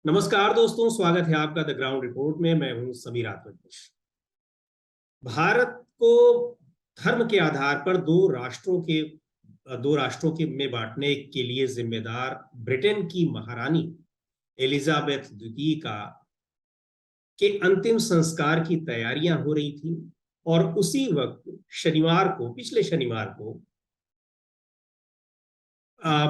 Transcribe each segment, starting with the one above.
नमस्कार दोस्तों, स्वागत है आपका द ग्राउंड रिपोर्ट में। मैं हूं समीर आत्मनिश। भारत को धर्म के आधार पर दो राष्ट्रों के में बांटने के लिए जिम्मेदार ब्रिटेन की महारानी एलिजाबेथ द्वितीय का के अंतिम संस्कार की तैयारियां हो रही थी। और उसी वक्त पिछले शनिवार को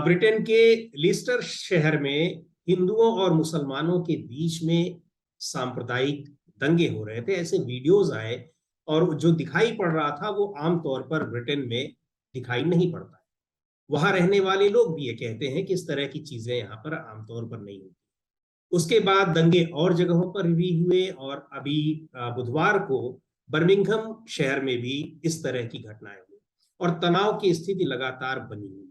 ब्रिटेन के लीस्टर शहर में हिंदुओं और मुसलमानों के बीच में सांप्रदायिक दंगे हो रहे थे। ऐसे वीडियोज आए और जो दिखाई पड़ रहा था वो आमतौर पर ब्रिटेन में दिखाई नहीं पड़ता है। वहां रहने वाले लोग भी ये कहते हैं कि इस तरह की चीजें यहाँ पर आमतौर पर नहीं होती। उसके बाद दंगे और जगहों पर भी हुए और अभी बुधवार को बर्मिंघम शहर में भी इस तरह की घटनाएं हुई और तनाव की स्थिति लगातार बनी हुई।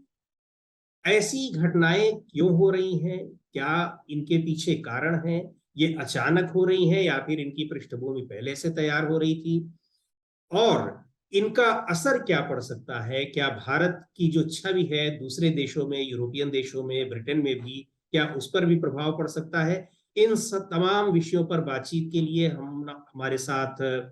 ऐसी घटनाएं क्यों हो रही हैं? क्या इनके पीछे कारण हैं? ये अचानक हो रही हैं या फिर इनकी पृष्ठभूमि पहले से तैयार हो रही थी? और इनका असर क्या पड़ सकता है? क्या भारत की जो छवि है दूसरे देशों में, यूरोपियन देशों में, ब्रिटेन में भी, क्या उस पर भी प्रभाव पड़ सकता है? इन सब तमाम विषयों पर बातचीत के लिए हमारे साथ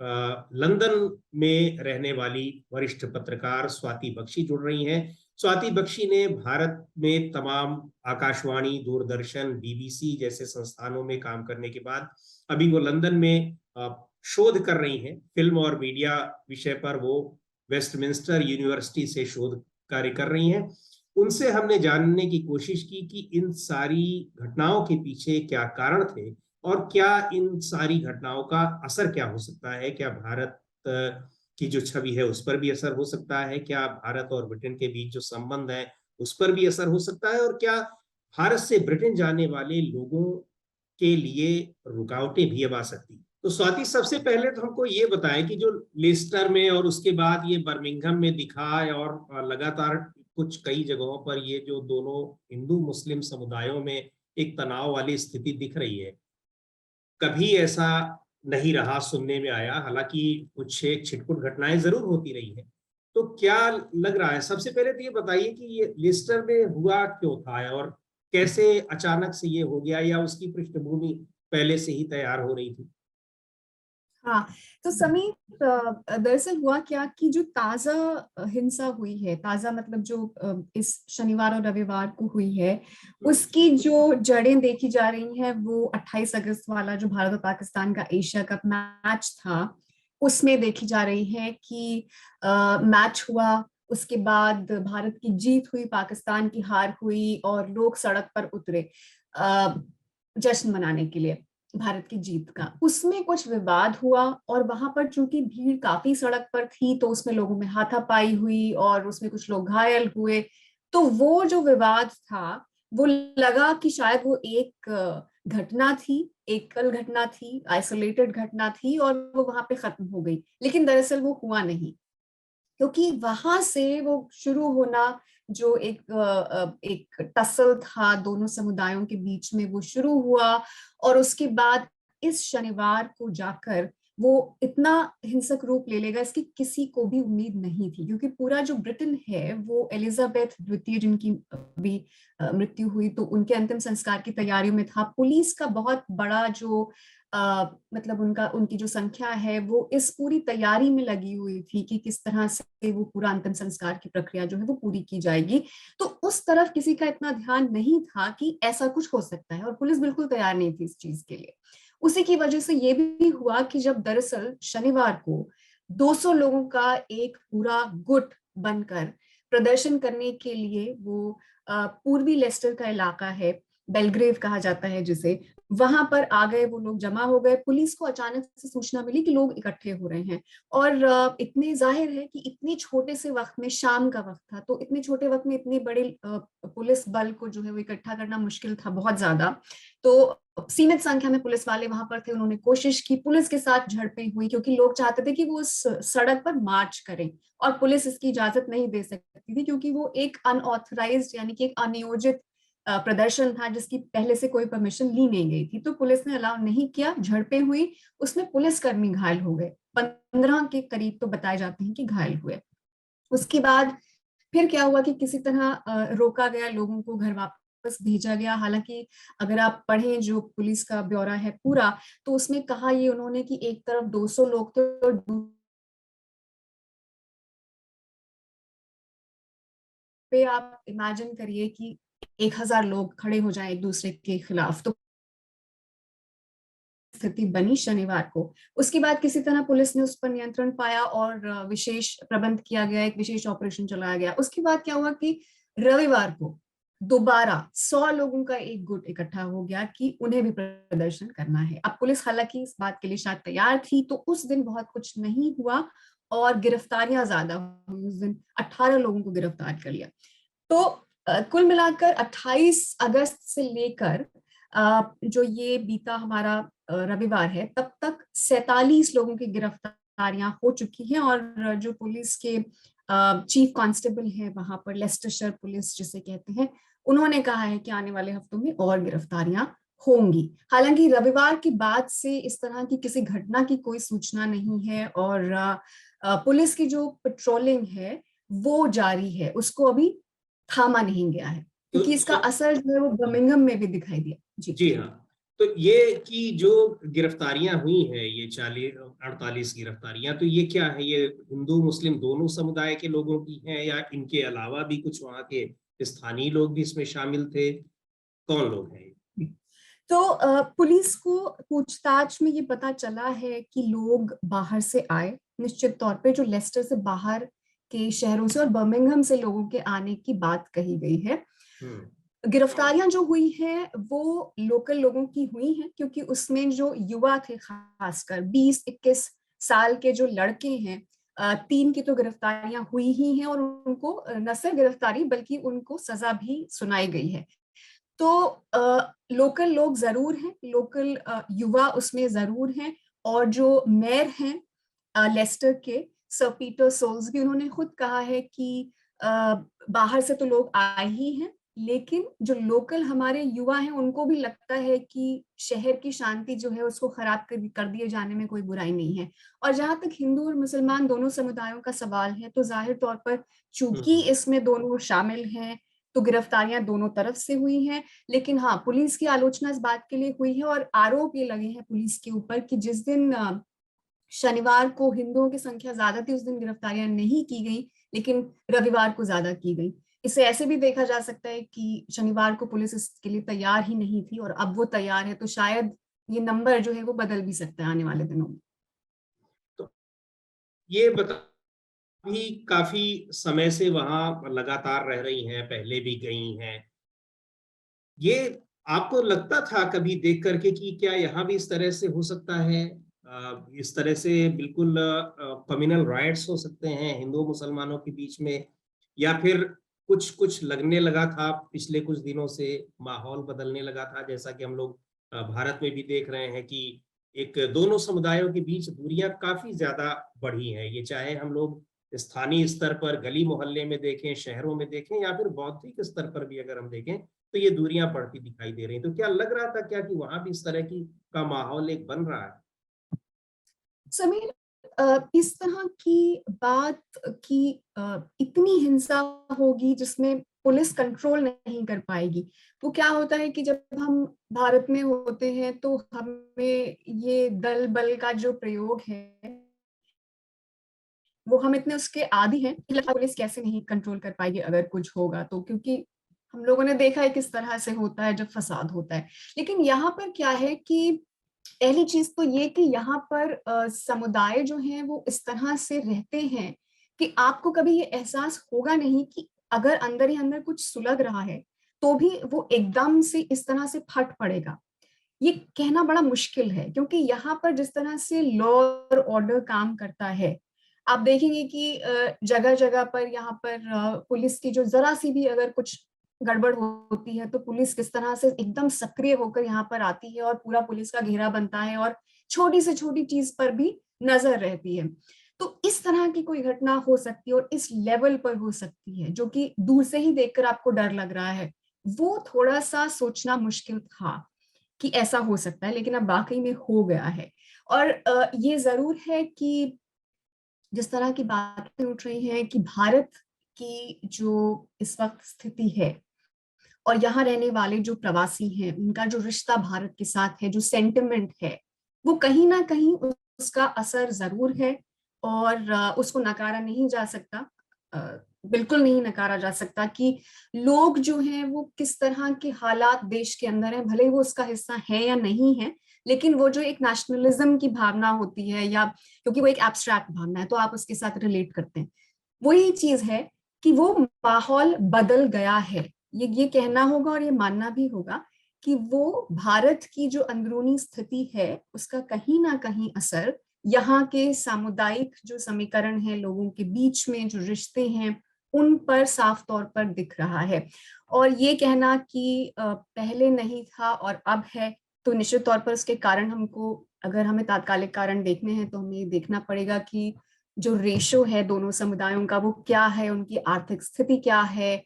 लंदन में रहने वाली वरिष्ठ पत्रकार स्वाति बख्शी जुड़ रही हैं। स्वाति बख्शी ने भारत में तमाम आकाशवाणी, दूरदर्शन, बीबीसी जैसे संस्थानों में काम करने के बाद अभी वो लंदन में शोध कर रही हैं। फिल्म और मीडिया विषय पर वो वेस्टमिंस्टर यूनिवर्सिटी से शोध कार्य कर रही हैं। उनसे हमने जानने की कोशिश की कि इन सारी घटनाओं के पीछे क्या कारण थे और क्या इन सारी घटनाओं का असर क्या हो सकता है। क्या भारत की जो छवि है उस पर भी असर हो सकता है? क्या भारत और ब्रिटेन के बीच जो संबंध है उस पर भी असर हो सकता है? और क्या भारत से ब्रिटेन जाने वाले लोगों के लिए रुकावटें भी अब आ सकती हैं? तो स्वाति, सबसे पहले तो हमको ये बताएं कि जो लेस्टर में और उसके बाद ये बर्मिंघम में दिखा और लगातार कुछ कई जगहों पर ये जो दोनों हिंदू मुस्लिम समुदायों में एक तनाव वाली स्थिति दिख रही है, कभी ऐसा नहीं रहा, सुनने में आया। हालांकि कुछ एक छिटपुट घटनाएं जरूर होती रही है। तो क्या लग रहा है? सबसे पहले तो ये बताइए कि ये लिस्टर में हुआ क्यों था और कैसे अचानक से ये हो गया, या उसकी पृष्ठभूमि पहले से ही तैयार हो रही थी? हाँ, तो समीर, दरअसल हुआ क्या कि जो ताजा हिंसा हुई है, ताजा मतलब जो इस शनिवार और रविवार को हुई है, उसकी जो जड़ें देखी जा रही हैं वो 28 अगस्त वाला जो भारत और पाकिस्तान का एशिया कप मैच था उसमें देखी जा रही है कि मैच हुआ, उसके बाद भारत की जीत हुई, पाकिस्तान की हार हुई और लोग सड़क पर उतरे अ, जश्न मनाने के लिए भारत की जीत का। उसमें कुछ विवाद हुआ और वहां पर चूंकि भीड़ काफी सड़क पर थी तो उसमें लोगों में हाथापाई हुई और उसमें कुछ लोग घायल हुए। तो वो जो विवाद था वो लगा कि शायद वो एक घटना थी, एकल घटना थी, आइसोलेटेड घटना थी और वो वहां पे खत्म हो गई, लेकिन दरअसल वो हुआ नहीं। क्योंकि वहां से वो शुरू होना, जो एक टसल था दोनों समुदायों के बीच में, वो शुरू हुआ और उसके बाद इस शनिवार को जाकर वो इतना हिंसक रूप ले लेगा इसकी किसी को भी उम्मीद नहीं थी। क्योंकि पूरा जो ब्रिटेन है वो एलिजाबेथ द्वितीय जिनकी भी मृत्यु हुई तो उनके अंतिम संस्कार की तैयारियों में था। पुलिस का बहुत बड़ा जो मतलब उनकी जो संख्या है वो इस पूरी तैयारी में लगी हुई थी कि किस तरह से वो पूरा अंतिम संस्कार की प्रक्रिया जो है वो पूरी की जाएगी। तो उस तरफ किसी का इतना ध्यान नहीं था कि ऐसा कुछ हो सकता है और पुलिस बिल्कुल तैयार नहीं थी इस चीज के लिए। उसी की वजह से ये भी हुआ कि जब दरअसल शनिवार को 200 लोगों का एक पूरा गुट बनकर प्रदर्शन करने के लिए वो पूर्वी लेस्टर का इलाका है, बेलग्रेव कहा जाता है जिसे, वहां पर आ गए, वो लोग जमा हो गए। पुलिस को अचानक से सूचना मिली कि लोग इकट्ठे हो रहे हैं और इतने जाहिर है कि इतने छोटे से वक्त में, शाम का वक्त था तो इतने छोटे वक्त में इतने बड़े पुलिस बल को जो है वो इकट्ठा करना मुश्किल था बहुत ज्यादा। तो सीमित संख्या में पुलिस वाले वहां पर थे, उन्होंने कोशिश की, पुलिस के साथ झड़पें हुई क्योंकि लोग चाहते थे कि वो उस सड़क पर मार्च करें और पुलिस इसकी इजाजत नहीं दे सकती थी क्योंकि वो एक अनऑथराइज्ड यानी कि एक अनियोजित प्रदर्शन था जिसकी पहले से कोई परमिशन ली नहीं गई थी। तो पुलिस ने अलाउ नहीं किया, झड़पें हुई, उसमें पुलिसकर्मी घायल हो गए, 15 के करीब तो बताए जाते हैं कि घायल हुए। उसके बाद फिर क्या हुआ कि किसी तरह रोका गया लोगों को घर वापस भेजा गया। हालांकि अगर आप पढ़ें जो पुलिस का ब्यौरा है पूरा, तो उसमें कहा ये उन्होंने कि एक तरफ 200 लोग थे और पे आप इमेजिन करिए कि 1000 लोग खड़े हो जाएं एक दूसरे के खिलाफ, तो स्थिति बनी शनिवार को। उसके बाद किसी तरह पुलिस ने उस पर नियंत्रण पाया और विशेष प्रबंध किया गया, एक विशेष ऑपरेशन चलाया गया। उसके बाद क्या हुआ कि रविवार को दोबारा 100 लोगों का एक गुट इकट्ठा हो गया कि उन्हें भी प्रदर्शन करना है। अब पुलिस हालांकि इस बात के लिए शायद तैयार थी, तो उस दिन बहुत कुछ नहीं हुआ और गिरफ्तारियां ज्यादा हुई। उस दिन 18 लोगों को गिरफ्तार कर लिया। तो कुल मिलाकर 28 अगस्त से लेकर जो ये बीता हमारा रविवार है, तब तक 47 लोगों की गिरफ्तारियां हो चुकी हैं। और जो पुलिस के चीफ कांस्टेबल हैं वहां पर, लेस्टरशायर पुलिस जिसे कहते हैं, उन्होंने कहा है कि आने वाले हफ्तों में और गिरफ्तारियां होंगी। हालांकि रविवार के बाद से इस तरह की किसी घटना की कोई सूचना नहीं है और पुलिस की जो पेट्रोलिंग है वो जारी है, उसको अभी थामा नहीं गया है, तो, क्योंकि इसका तो असर जो है वो बर्मिंघम में भी दिखाई दिया। जी जी हाँ। तो ये कि जो गिरफ्तारियां हुई हैं, ये 48 गिरफ्तारियां, तो ये क्या है? ये हिंदू मुस्लिम दोनों समुदाय के लोगों की हैं या इनके अलावा भी कुछ वहाँ के स्थानीय लोग भी इसमें शामिल थे? कौन लोग हैं? तो पुलिस को पूछताछ में ये पता चला है कि लोग बाहर से आए, निश्चित तौर पे जो लेस्टर से बाहर के शहरों से और बर्मिंघम से लोगों के आने की बात कही गई है। हम्म। गिरफ्तारियां जो हुई हैं वो लोकल लोगों की हुई हैं, क्योंकि उसमें जो युवा थे, खासकर 20-21 साल के जो लड़के हैं, 3 की तो गिरफ्तारियां हुई ही हैं और उनको न सिर्फ गिरफ्तारी बल्कि उनको सजा भी सुनाई गई है। तो लोकल लोग जरूर हैं, लोकल युवा उसमें जरूर हैं। और जो मेयर हैं लेस्टर के, सर पीटर सोल्सबी, उन्होंने खुद कहा है कि बाहर से तो लोग आए ही हैं, लेकिन जो लोकल हमारे युवा हैं उनको भी लगता है कि शहर की शांति जो है उसको खराब कर दिए जाने में कोई बुराई नहीं है। और जहां तक हिंदू और मुसलमान दोनों समुदायों का सवाल है, तो जाहिर तौर पर चूंकि हम्म। इसमें दोनों शामिल हैं, तो गिरफ्तारियां दोनों तरफ से हुई हैं। लेकिन हाँ, पुलिस की आलोचना इस बात के लिए हुई है और आरोप ये लगे हैं पुलिस के ऊपर कि जिस दिन शनिवार को हिंदुओं की संख्या ज्यादा थी, उस दिन गिरफ्तारियां नहीं की गई, लेकिन रविवार को ज्यादा की गई। इसे ऐसे भी देखा जा सकता है कि शनिवार को पुलिस इसके लिए तैयार ही नहीं थी और अब वो तैयार है, तो शायद ये नंबर जो है वो बदल भी सकता है आने वाले दिनों में। तो ये बता, भी काफी समय से वहां लगातार रह रही हैं, पहले भी गई हैं। ये आपको लगता था कभी देख करके कि क्या यहाँ भी इस तरह से हो सकता है? इस तरह से बिल्कुल कम्युनल राइट्स हो सकते हैं हिंदू मुसलमानों के बीच में? या फिर कुछ कुछ लगने लगा था पिछले कुछ दिनों से, माहौल बदलने लगा था, जैसा कि हम लोग भारत में भी देख रहे हैं कि एक दोनों समुदायों के बीच दूरियां काफी ज्यादा बढ़ी हैं। ये चाहे हम लोग स्थानीय स्तर पर गली मोहल्ले में देखें, शहरों में देखें, या फिर बौद्धिक स्तर पर भी अगर हम देखें, तो ये दूरियां बढ़ती दिखाई दे रही हैं। तो क्या लग रहा था क्या कि वहां भी इस तरह की का माहौल एक बन रहा है? समीर, इस तरह की बात की इतनी हिंसा होगी जिसमें पुलिस कंट्रोल नहीं कर पाएगी। वो क्या होता है कि जब हम भारत में होते हैं तो हमें ये दल बल का जो प्रयोग है वो हम इतने उसके आदी हैं कि लगता है पुलिस कैसे नहीं कंट्रोल कर पाएगी अगर कुछ होगा तो, क्योंकि हम लोगों ने देखा है किस तरह से होता है जब फसाद होता है। लेकिन यहाँ पर क्या है कि पहली चीज तो ये कि यहाँ पर समुदाय जो हैं वो इस तरह से रहते हैं कि आपको कभी ये एहसास होगा नहीं कि अगर अंदर ही अंदर कुछ सुलग रहा है तो भी वो एकदम से इस तरह से फट पड़ेगा। ये कहना बड़ा मुश्किल है, क्योंकि यहाँ पर जिस तरह से लॉ और ऑर्डर काम करता है, आप देखेंगे कि जगह जगह पर यहाँ पर पुलिस की जो जरा सी भी अगर कुछ गड़बड़ होती है तो पुलिस किस तरह से एकदम सक्रिय होकर यहाँ पर आती है और पूरा पुलिस का घेरा बनता है और छोटी से छोटी चीज पर भी नजर रहती है। तो इस तरह की कोई घटना हो सकती है और इस लेवल पर हो सकती है, जो कि दूर से ही देखकर आपको डर लग रहा है। वो थोड़ा सा सोचना मुश्किल था कि ऐसा हो सकता है, लेकिन अब वाकई में हो गया है। और ये जरूर है कि जिस तरह की बातें उठ रही हैं कि भारत की जो इस वक्त स्थिति है और यहाँ रहने वाले जो प्रवासी हैं उनका जो रिश्ता भारत के साथ है, जो सेंटिमेंट है, वो कहीं ना कहीं उसका असर जरूर है। और उसको नकारा नहीं जा सकता, बिल्कुल नहीं नकारा जा सकता कि लोग जो हैं वो किस तरह के हालात देश के अंदर हैं, भले ही वो उसका हिस्सा है या नहीं है, लेकिन वो जो एक नेशनलिज्म की भावना होती है, या क्योंकि वो एक एब्स्ट्रैक्ट भावना है तो आप उसके साथ रिलेट करते हैं, वही चीज है कि वो माहौल बदल गया है। ये कहना होगा और ये मानना भी होगा कि वो भारत की जो अंदरूनी स्थिति है उसका कहीं ना कहीं असर यहाँ के सामुदायिक जो समीकरण है, लोगों के बीच में जो रिश्ते हैं, उन पर साफ तौर पर दिख रहा है। और ये कहना कि पहले नहीं था और अब है, तो निश्चित तौर पर उसके कारण हमको, अगर हमें तात्कालिक कारण देखने हैं तो हमें ये देखना पड़ेगा कि जो रेशो है दोनों समुदायों का वो क्या है, उनकी आर्थिक स्थिति क्या है,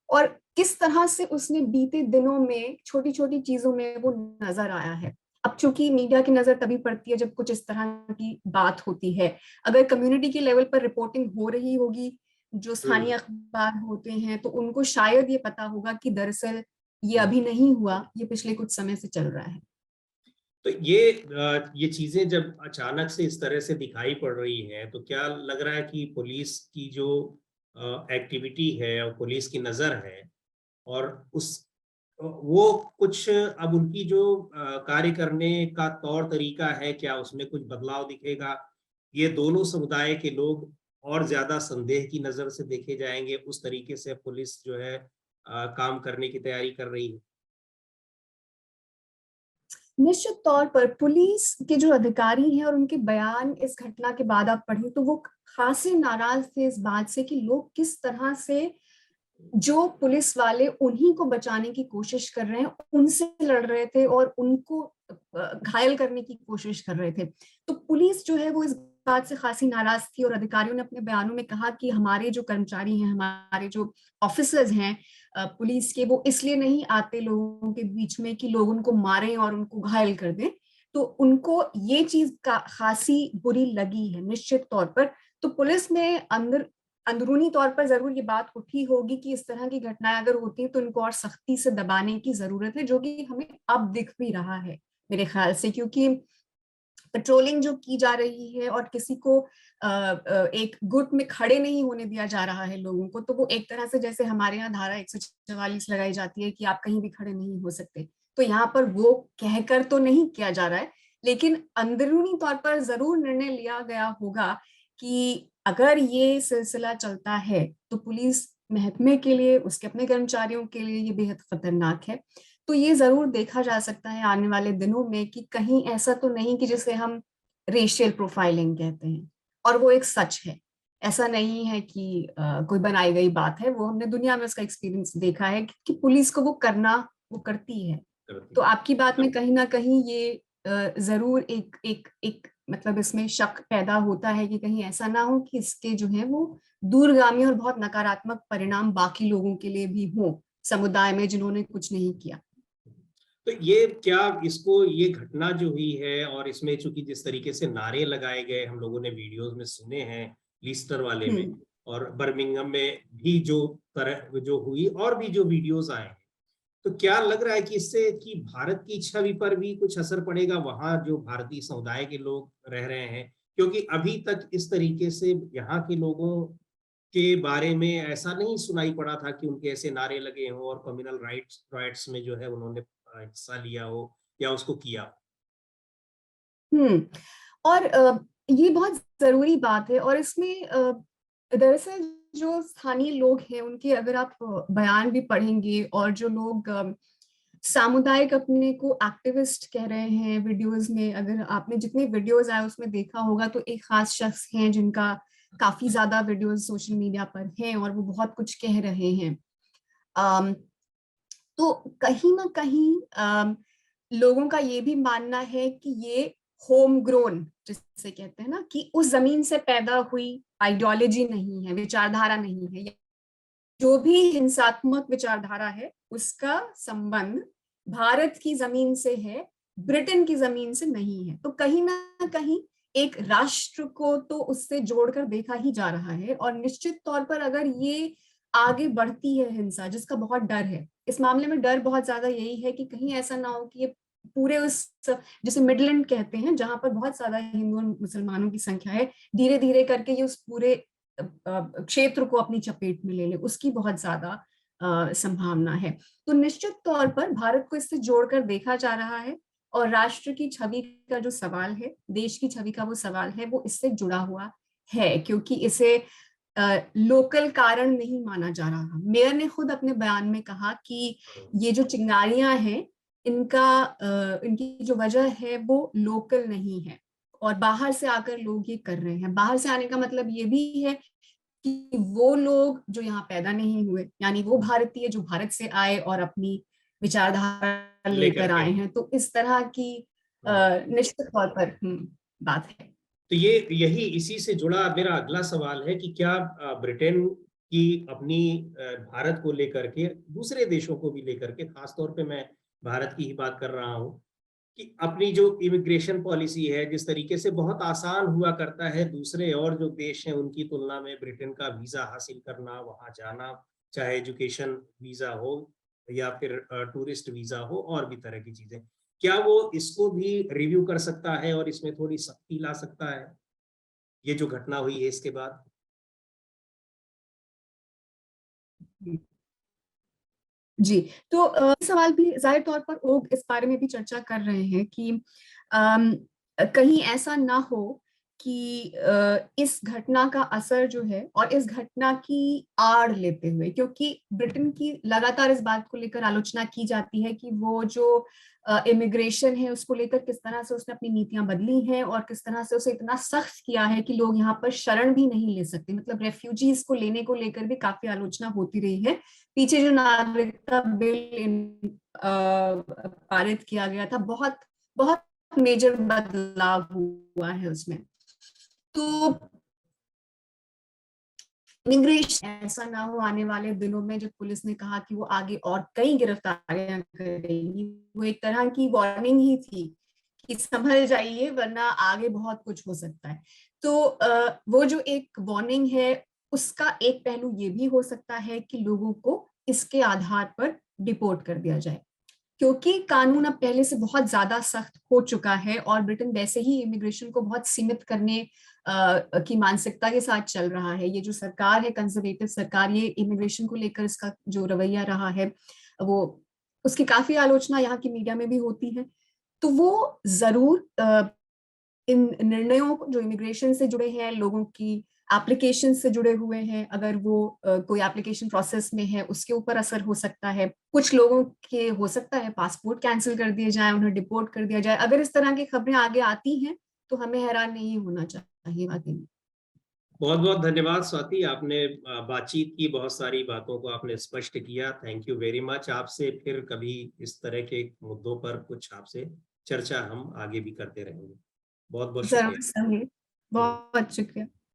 और किस तरह से उसने बीते दिनों में छोटी छोटी चीजों में वो नजर आया है। अब चूंकि मीडिया की नजर तभी पड़ती है जब कुछ इस तरह की बात होती है। अगर कम्युनिटी के लेवल पर रिपोर्टिंग हो रही होगी, जो स्थानीय अखबार होते हैं, तो उनको शायद ये पता होगा कि दरअसल ये अभी नहीं हुआ, ये पिछले कुछ समय से चल रहा है। तो ये चीजें जब अचानक से इस तरह से दिखाई पड़ रही हैं, तो क्या लग रहा है कि पुलिस की जो एक्टिविटी है और पुलिस की नजर है, और उस वो कुछ अब उनकी जो कार्य करने का तौर तरीका है, क्या उसमें कुछ बदलाव दिखेगा? ये दोनों समुदाय के लोग और ज्यादा संदेह की नजर से देखे जाएंगे, उस तरीके से पुलिस जो है काम करने की तैयारी कर रही है। निश्चित तौर पर पुलिस के जो अधिकारी हैं और उनके बयान इस घटना के बाद आप पढ़ें तो वो खासे नाराज थे इस बात से कि लोग किस तरह से जो पुलिस वाले उन्हीं को बचाने की कोशिश कर रहे हैं उनसे लड़ रहे थे और उनको घायल करने की कोशिश कर रहे थे। तो पुलिस जो है वो इस बात से खासी नाराज थी और अधिकारियों ने अपने बयानों में कहा कि हमारे जो कर्मचारी हैं, हमारे जो ऑफिसर्स हैं पुलिस के, वो इसलिए नहीं आते लोगों के बीच में कि लोग उनको मारें और उनको घायल कर दें। तो उनको ये चीज का खासी बुरी लगी है निश्चित तौर पर। तो पुलिस में अंदरूनी तौर पर जरूर ये बात उठी होगी कि इस तरह की घटनाएं अगर होती हैं तो इनको और सख्ती से दबाने की जरूरत है, जो कि हमें अब दिख भी रहा है मेरे ख्याल से, क्योंकि पेट्रोलिंग जो की जा रही है और किसी को एक गुट में खड़े नहीं होने दिया जा रहा है लोगों को, तो वो एक तरह से जैसे हमारे यहाँ धारा 144 लगाई जाती है कि आप कहीं भी खड़े नहीं हो सकते, तो यहाँ पर वो कहकर तो नहीं किया जा रहा है, लेकिन अंदरूनी तौर पर जरूर निर्णय लिया गया होगा कि अगर ये सिलसिला चलता है तो पुलिस महकमे के लिए, उसके अपने कर्मचारियों के लिए ये बेहद खतरनाक है। तो ये जरूर देखा जा सकता है आने वाले दिनों में कि कहीं ऐसा तो नहीं कि जिसे हम रेशियल प्रोफाइलिंग कहते हैं, और वो एक सच है, ऐसा नहीं है कि कोई बनाई गई बात है, वो हमने दुनिया में उसका एक्सपीरियंस देखा है कि पुलिस को वो करना, वो करती है। तो आपकी बात में कहीं ना कहीं ये जरूर एक एक एक मतलब इसमें शक पैदा होता है कि कहीं ऐसा ना हो कि इसके जो है वो दूरगामी और बहुत नकारात्मक परिणाम बाकी लोगों के लिए भी हो समुदाय में जिन्होंने कुछ नहीं किया। तो ये क्या इसको, ये घटना जो हुई है और इसमें चूंकि जिस तरीके से नारे लगाए गए हम लोगों ने वीडियोस में सुने हैं, लीस्टर वाले में हम्म। और बर्मिंघम में भी जो तरह जो हुई और भी जो वीडियोस आए हैं, तो क्या लग रहा है कि इससे कि भारत की छवि पर भी कुछ असर पड़ेगा, वहां जो भारतीय समुदाय के लोग रह रहे हैं? क्योंकि अभी तक इस तरीके से यहाँ के लोगों के बारे में ऐसा नहीं सुनाई पड़ा था कि उनके ऐसे नारे लगे हों और कम्युनल राइट्स राइट्स में जो है उन्होंने हिस्सा लिया हो या उसको किया हो। हम्म। और ये बहुत जरूरी बात है, और इसमें दरअसल जो स्थानीय लोग हैं उनके अगर आप बयान भी पढ़ेंगे, और जो लोग सामुदायिक अपने को एक्टिविस्ट कह रहे हैं वीडियोस में, अगर आपने जितने वीडियोस आए उसमें देखा होगा तो एक खास शख्स हैं जिनका काफी ज्यादा वीडियोस सोशल मीडिया पर हैं और वो बहुत कुछ कह रहे हैं। अम, तो कहीं ना कहीं लोगों का ये भी मानना है कि ये होम ग्रोन जिसे कहते हैं ना, कि उस जमीन से पैदा हुई आइडियोलॉजी नहीं है, विचारधारा नहीं है, जो भी हिंसात्मक विचारधारा है उसका संबंध भारत की जमीन से है, ब्रिटेन की जमीन से नहीं है। तो कहीं ना कहीं एक राष्ट्र को तो उससे जोड़कर देखा ही जा रहा है, और निश्चित तौर पर अगर ये आगे बढ़ती है हिंसा, जिसका बहुत डर है। इस मामले में डर बहुत ज्यादा यही है कि कहीं ऐसा ना हो कि ये पूरे उस, जिसे मिडलैंड कहते हैं, जहां पर बहुत ज्यादा हिंदू और मुसलमानों की संख्या है, धीरे धीरे करके ये उस पूरे क्षेत्र को अपनी चपेट में ले ले, उसकी बहुत ज्यादा संभावना है। तो निश्चित तौर पर भारत को इससे जोड़कर देखा जा रहा है, और राष्ट्र की छवि का जो सवाल है, देश की छवि का वो सवाल है, वो इससे जुड़ा हुआ है, क्योंकि इसे लोकल कारण नहीं माना जा रहा। मेयर ने खुद अपने बयान में कहा कि ये जो चिंगारियां हैं, इनकी जो वजह है वो लोकल नहीं है, और बाहर से आकर लोग ये कर रहे हैं। बाहर से आने का मतलब ये भी है कि वो लोग जो यहाँ पैदा नहीं हुए, यानी वो भारतीय जो भारत से आए और अपनी विचारधारा लेकर लेकर के। आए हैं, तो इस तरह की निश्चित तौर पर बात है। तो ये यही इसी से जुड़ा मेरा अगला सवाल है कि क्या ब्रिटेन की अपनी भारत को लेकर के, दूसरे देशों को भी लेकर के, खासतौर पे मैं भारत की ही बात कर रहा हूँ, कि अपनी जो इमिग्रेशन पॉलिसी है, जिस तरीके से बहुत आसान हुआ करता है दूसरे और जो देश हैं उनकी तुलना में ब्रिटेन का वीजा हासिल करना, वहां जाना, चाहे एजुकेशन वीजा हो या फिर टूरिस्ट वीजा हो और भी तरह की चीजें, क्या वो इसको भी रिव्यू कर सकता है और इसमें थोड़ी सख्ती ला सकता है, ये जो घटना हुई है इसके बाद? जी, तो सवाल भी जाहिर तौर पर लोग इस बारे में भी चर्चा कर रहे हैं कि कहीं ऐसा ना हो कि इस घटना का असर जो है, और इस घटना की आड़ लेते हुए, क्योंकि ब्रिटेन की लगातार इस बात को लेकर आलोचना की जाती है कि वो जो इमिग्रेशन है उसको लेकर किस तरह से उसने अपनी नीतियां बदली हैं, और किस तरह से उसे इतना सख्त किया है कि लोग यहाँ पर शरण भी नहीं ले सकते। मतलब रेफ्यूजीज को लेने को लेकर भी काफी आलोचना होती रही है। पीछे जो नागरिकता बिल पारित किया गया था, बहुत बहुत मेजर बदलाव हुआ है उसमें। तो इमिग्रेशन ऐसा ना हो आने वाले दिनों में, जब पुलिस ने कहा कि वो आगे और कई गिरफ्तारियां करेगी, वो एक तरह की वार्निंग ही थी कि संभल जाइए वरना आगे बहुत कुछ हो सकता है। तो वो जो एक वार्निंग है, उसका एक पहलू ये भी हो सकता है कि लोगों को इसके आधार पर डिपोर्ट कर दिया जाए, क्योंकि कानून अब पहले से बहुत ज्यादा सख्त हो चुका है, और ब्रिटेन वैसे ही इमिग्रेशन को बहुत सीमित करने की मानसिकता के साथ चल रहा है। ये जो सरकार है, कंजर्वेटिव सरकार, ये इमिग्रेशन को लेकर इसका जो रवैया रहा है, वो उसकी काफी आलोचना यहाँ की मीडिया में भी होती है। तो वो जरूर इन निर्णयों जो इमिग्रेशन से जुड़े हैं, लोगों की एप्लीकेशन से जुड़े हुए हैं, अगर वो कोई एप्लीकेशन प्रोसेस में है, उसके ऊपर असर हो सकता है। कुछ लोगों के हो सकता है पासपोर्ट कैंसिल कर दिए जाए, उन्हें डिपोर्ट कर दिया जाए। अगर इस तरह की खबरें आगे आती हैं तो हमें हैरान नहीं होना चाहिए वाकई में। बहुत बहुत धन्यवाद स्वाति, आपने बातचीत की, बहुत सारी बातों को आपने स्पष्ट किया। Thank you very much. आपसे फिर कभी इस तरह के मुद्दों पर कुछ आपसे चर्चा हम आगे भी करते रहेंगे। बहुत बहुत जरूर शुक्रिया। सही, हम्म। बहुत शुक्रिया।